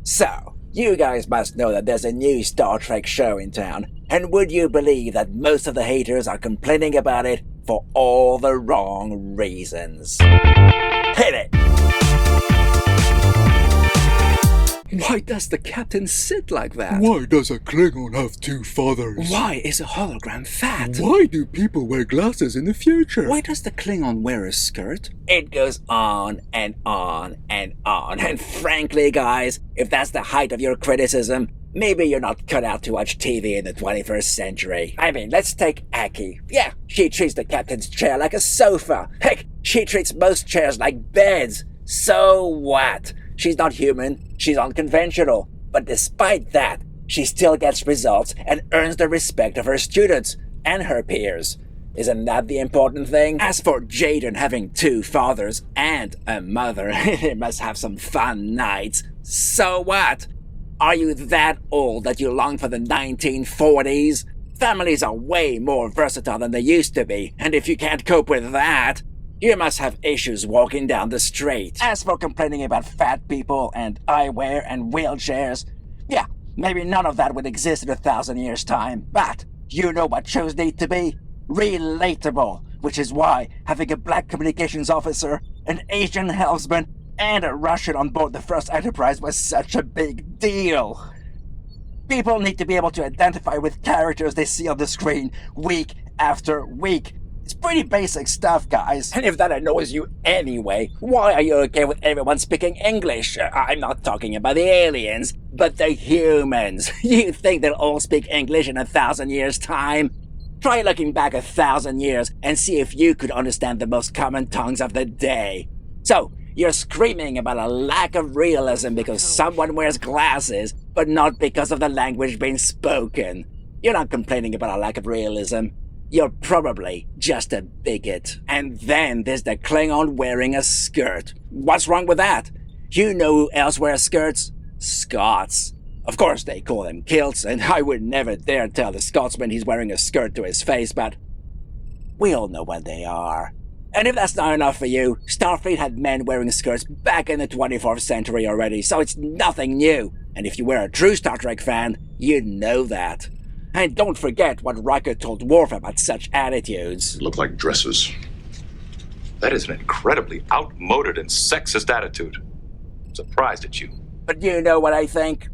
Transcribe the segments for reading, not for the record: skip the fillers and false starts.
So, you guys must know that there's a new Star Trek show in town, and would you believe that most of the haters are complaining about it for all the wrong reasons? Hit it! Why does the captain sit like that? Why does a Klingon have two fathers? Why is a hologram fat? Why do people wear glasses in the future? Why does the Klingon wear a skirt? It goes on and on and on, and frankly, guys, if that's the height of your criticism, maybe you're not cut out to watch TV in the 21st century. I mean, let's take Aki. Yeah, she treats the captain's chair like a sofa. Heck, she treats most chairs like beds. So what? She's not human, she's unconventional, but despite that, she still gets results and earns the respect of her students and her peers. Isn't that the important thing? As for Jaden having two fathers and a mother, they must have some fun nights. So what? Are you that old that you long for the 1940s? Families are way more versatile than they used to be, and if you can't cope with that, you must have issues walking down the street. As for complaining about fat people and eyewear and wheelchairs, yeah, maybe none of that would exist in 1,000 years' time. But you know what shows need to be? Relatable, which is why having a black communications officer, an Asian helmsman, and a Russian on board the first Enterprise was such a big deal. People need to be able to identify with characters they see on the screen week after week. It's pretty basic stuff, guys. And if that annoys you anyway, why are you okay with everyone speaking English? I'm not talking about the aliens, but the humans. You think they'll all speak English in 1,000 years' time? Try looking back 1,000 years and see if you could understand the most common tongues of the day. So, you're screaming about a lack of realism because someone wears glasses, but not because of the language being spoken. You're not complaining about a lack of realism. You're probably just a bigot. And then there's the Klingon wearing a skirt. What's wrong with that? You know who else wears skirts? Scots. Of course they call them kilts, and I would never dare tell the Scotsman he's wearing a skirt to his face, but we all know what they are. And if that's not enough for you, Starfleet had men wearing skirts back in the 24th century already, so it's nothing new. And if you were a true Star Trek fan, you'd know that. And don't forget what Riker told Worf about such attitudes. Look like dresses. That is an incredibly outmoded and sexist attitude. I'm surprised at you. But you know what I think?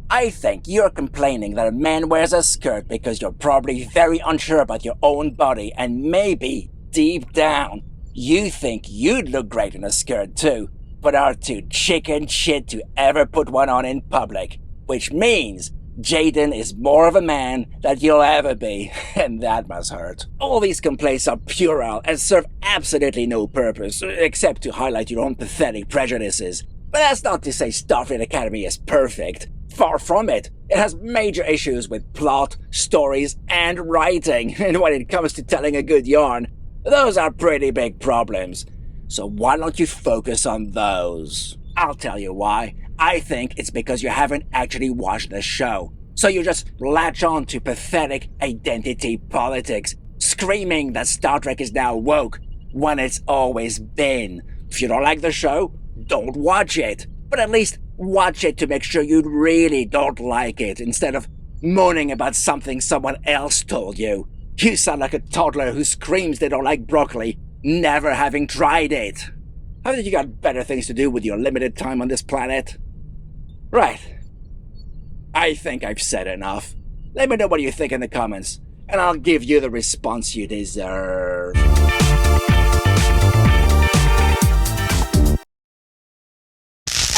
I think you're complaining that a man wears a skirt because you're probably very unsure about your own body, and maybe, deep down, you think you'd look great in a skirt too, but are too chicken shit to ever put one on in public. Which means Jaden is more of a man than you'll ever be, and that must hurt. All these complaints are puerile and serve absolutely no purpose, except to highlight your own pathetic prejudices. But that's not to say Starfleet Academy is perfect. Far from it. It has major issues with plot, stories, and writing, and when it comes to telling a good yarn, those are pretty big problems. So why don't you focus on those? I'll tell you why. I think it's because you haven't actually watched the show. So you just latch on to pathetic identity politics, screaming that Star Trek is now woke, when it's always been. If you don't like the show, don't watch it. But at least watch it to make sure you really don't like it, instead of moaning about something someone else told you. You sound like a toddler who screams they don't like broccoli, never having tried it. Haven't you got better things to do with your limited time on this planet? Right. I think I've said enough. Let me know what you think in the comments, and I'll give you the response you deserve.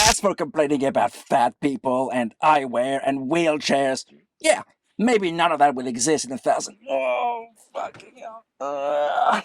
As for complaining about fat people and eyewear and wheelchairs, yeah, maybe none of that will exist in 1,000. Oh, fucking hell.